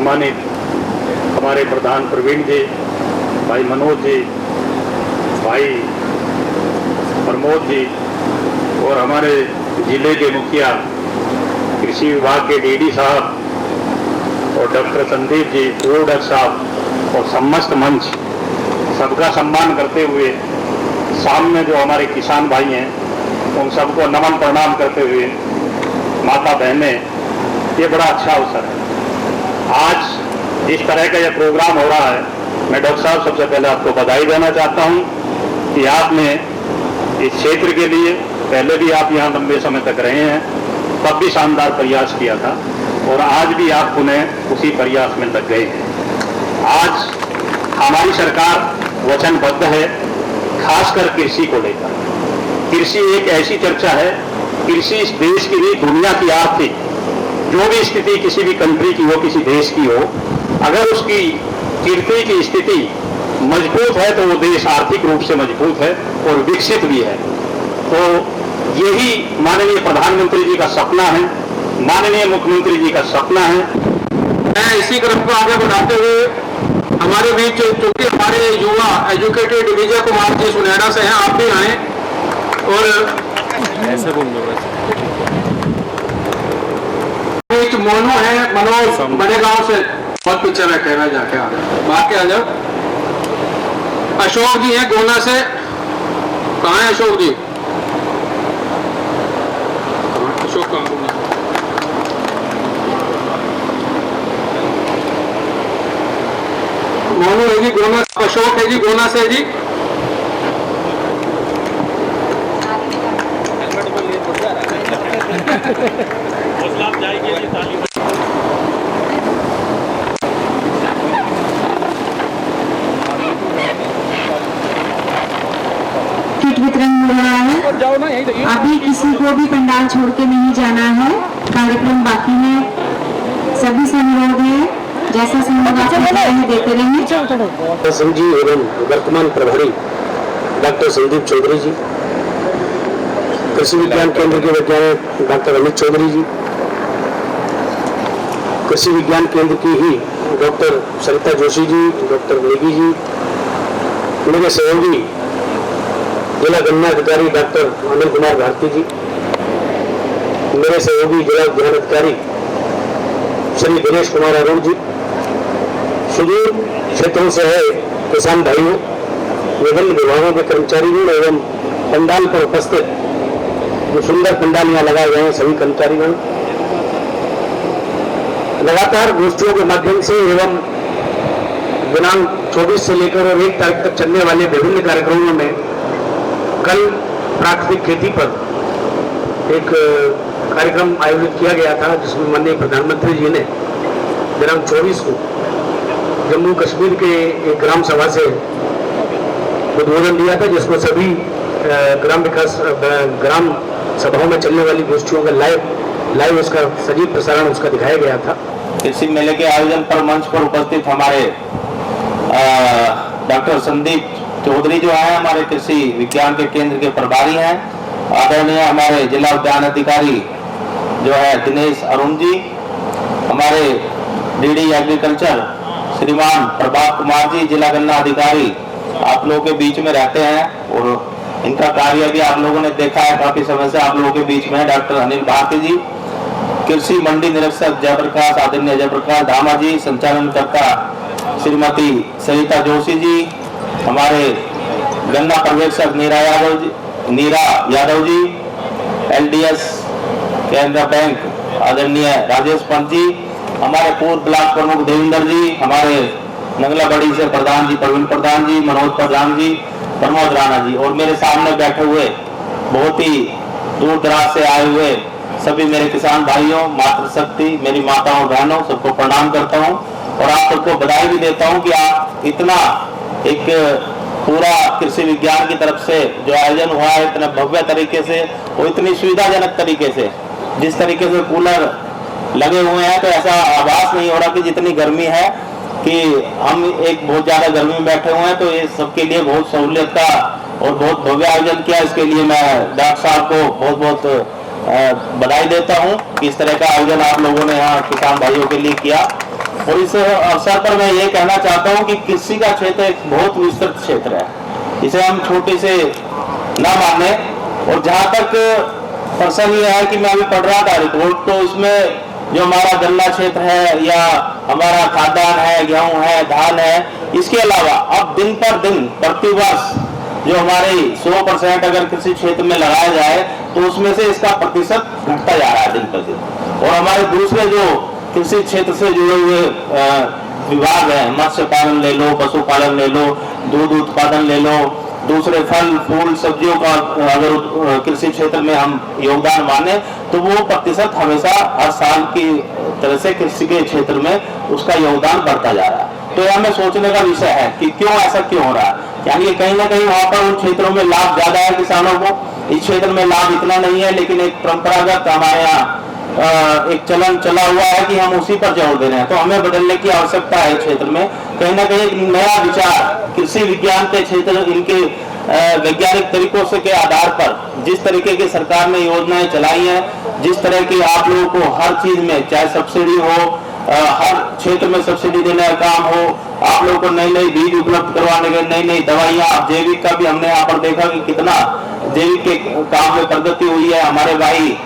सम्मानित हमारे प्रधान प्रवीण जी, भाई मनोज जी, भाई प्रमोद जी और हमारे जिले के मुखिया कृषि विभाग के डीडी साहब और डॉक्टर संदीप जी, डॉक्टर साहब और समस्त मंच, सबका सम्मान करते हुए सामने जो हमारे किसान भाई हैं उन सबको नमन प्रणाम करते हुए, माता बहनें, ये बड़ा अच्छा अवसर है। आज जिस तरह का यह प्रोग्राम हो रहा है, मैं डॉक्टर साहब सबसे पहले आपको बधाई देना चाहता हूं कि आपने इस क्षेत्र के लिए, पहले भी आप यहाँ लंबे समय तक रहे हैं, तब भी शानदार प्रयास किया था और आज भी आप पुनः उसी प्रयास में लग गए हैं। आज हमारी सरकार वचनबद्ध है, खासकर कृषि को लेकर। कृषि एक ऐसी चर्चा है, कृषि इस देश की नहीं, दुनिया की आर्थिक जो भी स्थिति किसी भी कंट्री की हो, किसी देश की हो, अगर उसकी कीर्ति की स्थिति मजबूत है तो वो देश आर्थिक रूप से मजबूत है और विकसित भी है। तो यही माननीय प्रधानमंत्री जी का सपना है, माननीय मुख्यमंत्री जी का सपना है। मैं इसी क्रम को आगे बढ़ाते हुए हमारे बीच चूंकि हमारे युवा एजुकेटेड विजय कुमार जी सुनहरा से हैं, आप भी आए और ऐसे बोल दो बीच मोनू है, मनोज बड़े गांव से, बहुत पीछे बैठे हैं, जाके आ जाओ। अशोक जी हैं गोना से, कहाँ है अशोक जी? अशोक कहाँ? मोनू है जी गोना, अशोक है जी गोना से जी। किट वितरण हो रहा है। अभी किसी को भी पंडाल छोड़ के नहीं जाना है, कार्यक्रम बाकी है। सभी से अनुरोध है, जैसा सहयोग आप देते रहें। समझी एवं वर्तमान प्रभारी डॉक्टर संदीप चौधरी जी, कृषि विज्ञान केंद्र के वैज्ञानिक डॉक्टर अमित चौधरी जी, कृषि विज्ञान केंद्र की ही डॉक्टर सरिता जोशी जी, डॉक्टर नेगी जी, मेरे सहयोगी जिला गन्ना अधिकारी डॉक्टर अनिल कुमार भारती जी, मेरे सहयोगी जिला उद्यान अधिकारी श्री दिनेश कुमार अरुण जी, सुदूर क्षेत्रों से है किसान भाइयों, विभिन्न विभागों के कर्मचारीगण एवं पंडाल पर उपस्थित जो सुंदर पंडाल यहाँ लगाए गए हैं सभी कर्मचारीगण, लगातार गोष्ठियों के माध्यम से एवं दिनांक 24 से लेकर और 1 तारीख तक चलने वाले विभिन्न कार्यक्रमों में कल प्राकृतिक खेती पर एक कार्यक्रम आयोजित किया गया था, जिसमें माननीय प्रधानमंत्री जी ने दिनांक 24 को जम्मू कश्मीर के एक ग्राम सभा से उद्बोधन दिया था, जिसमें सभी ग्राम सभाओं में चलने वाली गोष्ठियों का लाइव उसका सजीव प्रसारण उसका दिखाया गया था। कृषि मेले के आयोजन पर मंच पर उपस्थित हमारे डॉक्टर संदीप चौधरी जो है, हमारे कृषि विज्ञान के केंद्र के प्रभारी हैं, आदरणीय हमारे जिला उद्यान अधिकारी जो है दिनेश अरुण जी, हमारे डीडी एग्रीकल्चर श्रीमान प्रभात कुमार जी, जिला गन्ना अधिकारी, आप लोगों के बीच में रहते हैं और इनका कार्य भी आप लोगों ने देखा है, काफी समय से आप लोगों के बीच में है। डॉक्टर अनिल भारती जी, कृषि मंडी निरीक्षक जयप्रकाश, आदरणीय जयप्रकाश धामा जी, संचालनकर्ता श्रीमती सरिता जोशी जी, हमारे गन्ना पर्यवेक्षक नीरा यादव जी, LDS केंद्र बैंक आदरणीय राजेश पंत जी, हमारे पूर्व ब्लॉक प्रमुख देवेंद्र जी, हमारे नंगलाबड़ी से प्रधान जी प्रवीण प्रधान जी, मनोज प्रधान जी, प्रमोद राणा जी, और मेरे सामने बैठे हुए बहुत ही दूर दराज से आए हुए सभी मेरे किसान भाइयों, मातृशक्ति, मेरी माताओं बहनों, सबको प्रणाम करता हूं और आप सबको बधाई भी देता हूं कि आप इतना एक पूरा कृषि विज्ञान की तरफ से जो आयोजन हुआ है, इतना भव्य तरीके से और इतनी सुविधाजनक तरीके से, जिस तरीके से कूलर लगे हुए हैं, तो ऐसा आभास नहीं हो रहा कि जितनी गर्मी है कि हम एक बहुत ज्यादा गर्मी में बैठे हुए हैं। तो ये सबके लिए बहुत सहूलियत का और बहुत भव्य आयोजन किया, इसके लिए मैं डॉक्टर साहब को बहुत बहुत बधाई देता हूं कि इस तरह का आयोजन आप लोगों ने यहाँ किसान भाइयों के लिए किया। और इस अवसर पर मैं ये कहना चाहता हूँ कि कृषि का क्षेत्र एक बहुत विस्तृत क्षेत्र है, इसे हम छोटे से ना माने। और जहाँ तक प्रश्न ये है कि मैं अभी पढ़ रहा था रिपोर्ट, तो इसमें जो हमारा गन्ना क्षेत्र है या हमारा खाद्यान्न है, गेहूं है, धान है, इसके अलावा अब दिन पर दिन प्रतिवर्ष जो हमारे 100% अगर कृषि क्षेत्र में लगाया जाए तो उसमें से इसका प्रतिशत घटता जा रहा है दिन पर दिन। और हमारे दूसरे जो कृषि क्षेत्र से जुड़े हुए विभाग हैं, मत्स्य पालन ले लो, पशुपालन ले लो, दूध उत्पादन ले लो, दूसरे फल फूल सब्जियों का अगर कृषि क्षेत्र में हम योगदान माने तो वो प्रतिशत हमेशा हर साल की तरह से कृषि के क्षेत्र में उसका योगदान बढ़ता जा रहा है। तो यह हमें सोचने का विषय है कि क्यों ऐसा क्यों हो रहा है। यानी कहीं ना कहीं वहाँ पर उन क्षेत्रों में लाभ ज्यादा है किसानों को, इस क्षेत्र में लाभ इतना नहीं है। लेकिन एक परंपरागत हमारे यहाँ एक चलन चला हुआ है कि हम उसी पर जोर दे रहे हैं, तो हमें बदलने की आवश्यकता है। क्षेत्र में कहीं ना कहीं एक नया विचार कृषि विज्ञान के क्षेत्र, इनके वैज्ञानिक तरीकों से के आधार पर जिस तरीके की सरकार ने योजनाएं चलाई हैं, जिस तरह की आप लोगों को हर चीज में चाहे सब्सिडी हो, हर क्षेत्र में सब्सिडी देने का काम हो, आप लोगों को नई नई बीज उपलब्ध करवाने के, नई नई दवाइयां, जैविक का भी हमने यहाँ पर देखा कि कितना जैविक के काम में प्रगति हुई है। हमारे भाई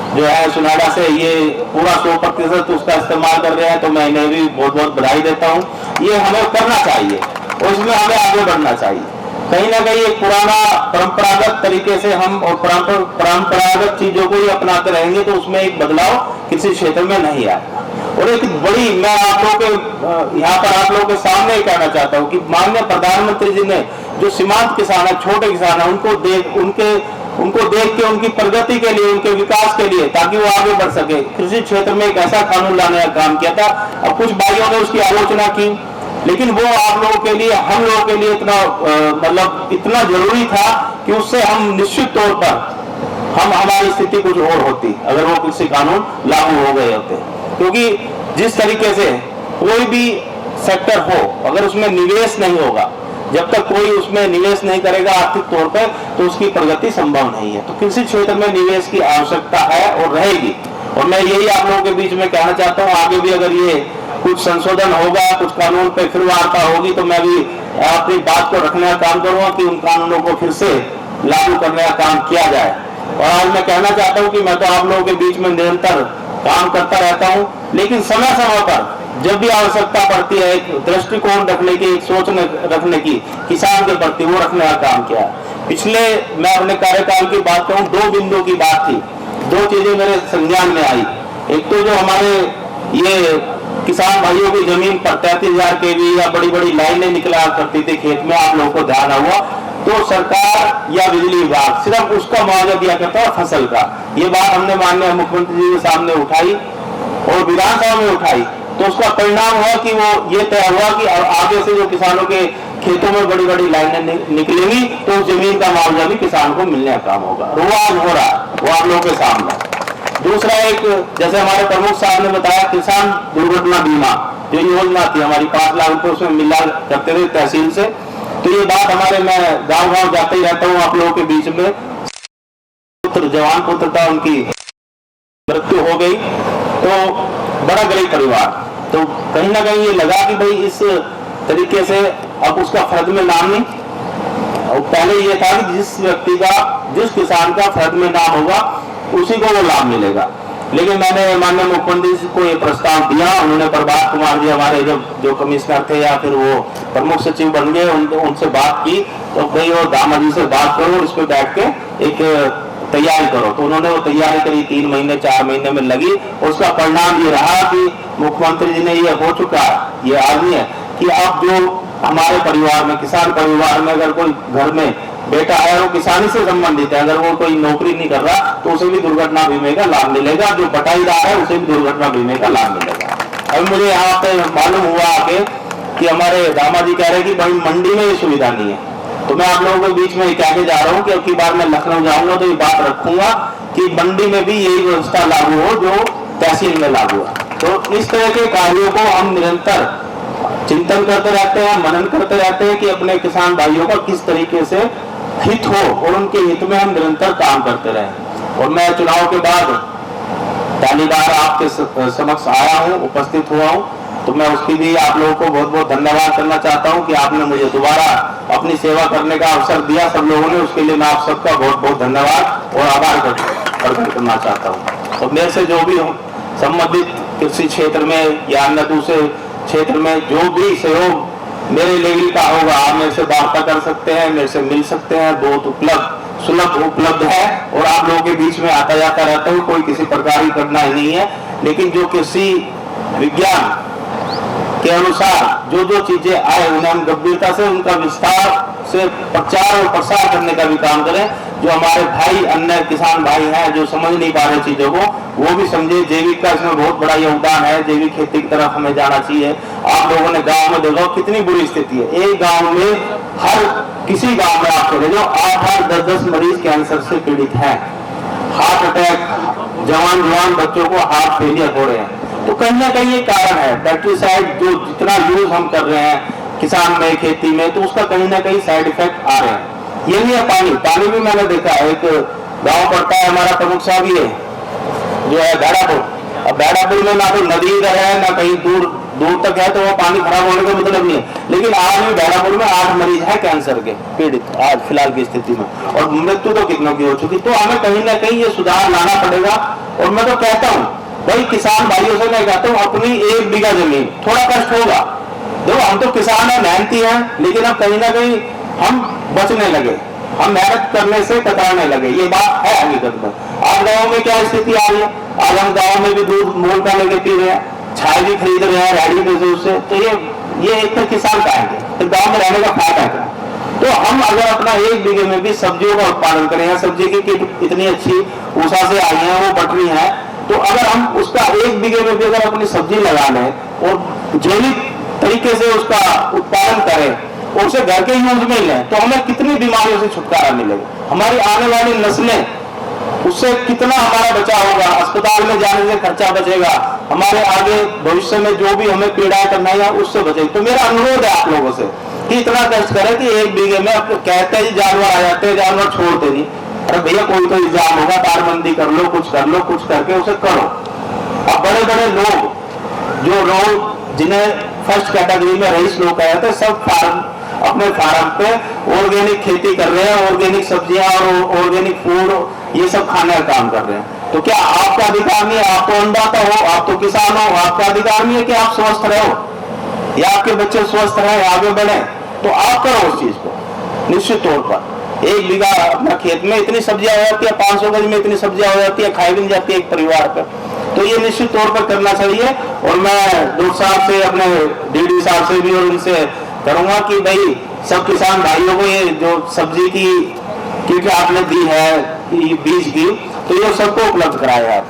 जो है सुनाडा से ये पूरा 100% उसका इस्तेमाल कर रहे हैं, तो मैं इन्हें भी बहुत बहुत बधाई देता हूँ। ये हमें करना चाहिए और इसमें हमें आगे बढ़ना चाहिए। कहीं ना कहीं एक पुराना परंपरागत तरीके से हम और परंपरागत चीजों को ही अपनाते रहेंगे तो उसमें एक बदलाव किसी क्षेत्र में नहीं आएगा। और एक बड़ी मैं आप लोगों के यहाँ पर आप लोगों के सामने कहना चाहता हूँ कि माननीय प्रधानमंत्री जी ने जो सीमांत किसान है, छोटे किसान है, उनको देख के उनकी प्रगति के लिए, उनके विकास के लिए, ताकि वो आगे बढ़ सके, कृषि क्षेत्र में एक ऐसा कानून लाने का काम किया था। अब कुछ भाइयों ने उसकी आलोचना की, लेकिन वो आप लोगों के लिए, हम लोगों के लिए इतना मतलब इतना जरूरी था कि उससे हम निश्चित तौर पर हमारी स्थिति कुछ और होती अगर वो कृषि कानून लागू हो गए होते। क्योंकि जिस तरीके से कोई भी सेक्टर हो, अगर उसमें निवेश नहीं होगा, जब तक कोई उसमें निवेश नहीं करेगा आर्थिक तौर पर, तो उसकी प्रगति संभव नहीं है। तो कृषि क्षेत्र में निवेश की आवश्यकता है और रहेगी। और मैं यही आप लोगों के बीच में कहना चाहता हूँ, आगे भी अगर ये कुछ संशोधन होगा, कुछ कानून पे फिर वार्ता होगी, तो मैं भी अपनी बात को रखने का काम करूंगा कि उन कानूनों को फिर से लागू करने का काम किया जाए। और आज मैं कहना चाहता हूँ कि मैं तो आप लोगों के बीच में निरंतर काम करता रहता हूँ, लेकिन समय समय पर जब भी आवश्यकता पड़ती है एक दृष्टिकोण रखने की, एक सोच रखने की किसान के प्रति, वो रखने का काम किया। पिछले मैं अपने कार्यकाल की बात करूं, 2 बिंदु की बात थी, 2 चीजें मेरे संज्ञान में आई। एक तो जो हमारे ये किसान भाइयों की जमीन पर 33,000 kV या बड़ी बड़ी लाइनें निकला करती थी खेत में, आप लोगों को ध्यान हुआ, तो सरकार या बिजली विभाग सिर्फ उसका मुआवजा दिया करता है फसल का। ये बात हमने माननीय मुख्यमंत्री जी के सामने उठाई और विधानसभा में उठाई, तो उसका परिणाम हुआ कि वो ये तय हुआ कि आगे से जो किसानों के खेतों में बड़ी बड़ी लाइनें निकलेंगी तो उस जमीन का मुआवजा भी किसान को मिलने का काम होगा। वो आज हो रहा है, वो आप लोगों के सामने। दूसरा एक, जैसे हमारे प्रमुख साहब ने बताया, किसान दुर्घटना बीमा जो योजना थी हमारी 5 लाख रुपए उसमें मिला करते थे तहसील से। तो ये बात हमारे, मैं गाँव गाँव जाते ही रहता हूँ आप लोगों के बीच में, जवान पुत्र का उनकी मृत्यु हो गई, तो बड़ा गरीब परिवार, तो कहीं ना कहीं ये लगा कि भाई इस तरीके से अब उसका फर्द में नाम नहीं, और पहले ये था कि जिस व्यक्ति का, जिस किसान का फर्द में नाम होगा उसी को वो लाभ मिलेगा। लेकिन मैंने माननीय मुख्यमंत्री जी को ये प्रस्ताव दिया, उन्होंने प्रभात कुमार जी हमारे जो कमिश्नर थे या फिर वो प्रमुख सचिव बन गए, उनसे बात की, तो भाई वो दामा जी से बात करो और इस पर बैठ के एक तैयारी करो। तो उन्होंने वो तैयारी करी, 3 महीने 4 महीने में लगी। उसका परिणाम ये रहा कि मुख्यमंत्री जी ने ये हो चुका है, ये आदमी है कि अब जो हमारे परिवार में, किसान परिवार में अगर कोई घर में बेटा है वो किसानी से संबंधित है, अगर वो कोई नौकरी नहीं कर रहा तो उसे भी दुर्घटना बीमे का लाभ मिलेगा, जो बटाईदार है उसे भी दुर्घटना बीमे का लाभ मिलेगा। अब मुझे यहाँ पे मालूम हुआ आके कि हमारे दामा जी कह रहे कि भाई मंडी में ये सुविधा नहीं है, तो मैं आप लोगों के बीच में कह के जा रहा हूँ कि अब की बार मैं लखनऊ जाऊंगा तो ये बात रखूंगा कि मंडी में भी यही व्यवस्था लागू हो जो तहसील में लागू है। तो इस तरह के कार्यों को हम निरंतर चिंतन करते रहते हैं, मनन करते रहते हैं कि अपने किसान भाइयों का किस तरीके से हित हो और उनके हित में हम निरंतर काम करते रहें। और मैं चुनाव के बाद पहली बार आपके समक्ष आया हूँ, उपस्थित हुआ हूँ, तो मैं उसकी भी आप लोगों को बहुत बहुत धन्यवाद करना चाहता हूं कि आपने मुझे दोबारा अपनी सेवा करने का अवसर दिया सब लोगों ने, उसके लिए मैं आप सबका बहुत बहुत धन्यवाद और आभार प्रकट करना चाहता हूं। तो मेरे से जो भी हो संबंधित कृषि क्षेत्र में या अन्य दूसरे क्षेत्र में जो भी सहयोग मेरे लेवल का होगा, आप मेरे से वार्ता कर सकते हैं, मेरे से मिल सकते हैं, बहुत सुलभ उपलब्ध है और आप लोगों के बीच में आता जाता रहता हूँ, कोई किसी प्रकार की कठिनाई नहीं है। लेकिन जो कृषि विज्ञान के अनुसार जो जो चीजें आए उन्हें हम गंभीरता से उनका विस्तार से प्रचार और प्रसार करने का भी काम करें। जो हमारे भाई अन्य किसान भाई हैं जो समझ नहीं पा रहे चीजों को, वो भी समझे। जैविक का इसमें बहुत बड़ा योगदान है, जैविक खेती की तरफ हमें जाना चाहिए। आप लोगों ने गांव में देखो कितनी बुरी स्थिति है, एक गांव में हर किसी गांव में आप चले जाओ 8-10 मरीज कैंसर से पीड़ित हैं, हार्ट अटैक, जवान बच्चों को हार्ट फेलियर हो रहे हैं। तो कहीं ना कहीं ये कारण है पेस्टिसाइड जो जितना यूज हम कर रहे हैं किसान में खेती में, तो उसका कहीं ना कहीं साइड इफेक्ट आ रहे हैं। ये नहीं है पानी भी मैंने देखा है, एक गांव पड़ता है हमारा प्रमुख साहब ये जो है बैरापुर। अब बैरापुर में ना तो नदी इधर है ना कहीं दूर तक है, तो वो पानी खराब होने का मतलब नहीं है। लेकिन आज भी बैरापुर में 8 मरीज है कैंसर के पीड़ित आज फिलहाल की स्थिति में, और मृत्यु तो कितनों की हो चुकी। तो हमें कहीं ना कहीं ये सुधार लाना पड़ेगा। और मैं तो कहता हूँ भाई किसान भाइयों से मैं कहता हूँ अपनी 1 बीघा जमीन, थोड़ा कष्ट होगा, देखो हम तो किसान है, मेहनती हैं, लेकिन अब कहीं ना कहीं हम बचने लगे, हम मेहनत करने से कतराने लगे, ये बात है हकीकत में। आज गाँव में क्या स्थिति आ रही है, आज हम गाँव में भी दूध मोल का लेके पी रहे हैं, छाय भी खरीद रहे हैं रेडी के से। तो ये एक तो किसान पाएंगे, तो गाँव में रहने का फायदा क्या। तो हम अगर अपना 1 बीघे में भी सब्जियों का उत्पादन करें, सब्जी की किट इतनी अच्छी ऊषा से आई है, वो बट रही है, तो अगर हम उसका 1 बीघे में भी अगर अपनी सब्जी लगा लें और जैविक तरीके से उसका उत्पादन करें और उसे घर के यूज में लें, तो हमें कितनी बीमारियों से छुटकारा मिलेगा, हमारी आने वाली नस्लें उससे कितना हमारा बचाव होगा, अस्पताल में जाने से खर्चा बचेगा, हमारे आगे भविष्य में जो भी हमें पीड़ाएं करना है उससे बचेगी। तो मेरा अनुरोध है आप लोगों से कि इतना कष्ट करें कि 1 बीघे में कहते हैं जानवर आ जाते हैं, जानवर छोड़ते नहीं। अरे भैया कोई तो इंतजाम होगा, तारबंदी कर लो, कुछ करके उसे करो। अब बड़े बड़े लोग जिन्हें फर्स्ट कैटेगरी में रईस लोग कहते हैं, सब अपने फार्म पे ऑर्गेनिक खेती कर रहे हैं, ऑर्गेनिक सब्जियां और ऑर्गेनिक फूड ये सब खाने का काम कर रहे हैं। तो क्या आपका अधिकार नहीं है, आप तो अन्नदाता हो, आप तो किसान हो, आपका अधिकार नहीं है कि आप स्वस्थ रहो या आपके बच्चे स्वस्थ रहे आगे बढ़े, तो आप करो उस चीज को। निश्चित तौर पर 1 बीघा अपना खेत में इतनी सब्जियां हो जाती है, 500 गज में इतनी सब्जियां हो जाती है, खाई भी नहीं जाती है एक परिवार पर। तो ये निश्चित तौर पर करना चाहिए। और मैं डॉक्टर साहब से, अपने डीडी साहब से भी और उनसे करूंगा कि भाई सब किसान भाइयों को ये जो सब्जी की किट आपने दी है बीज की, तो ये सबको उपलब्ध कराया आप।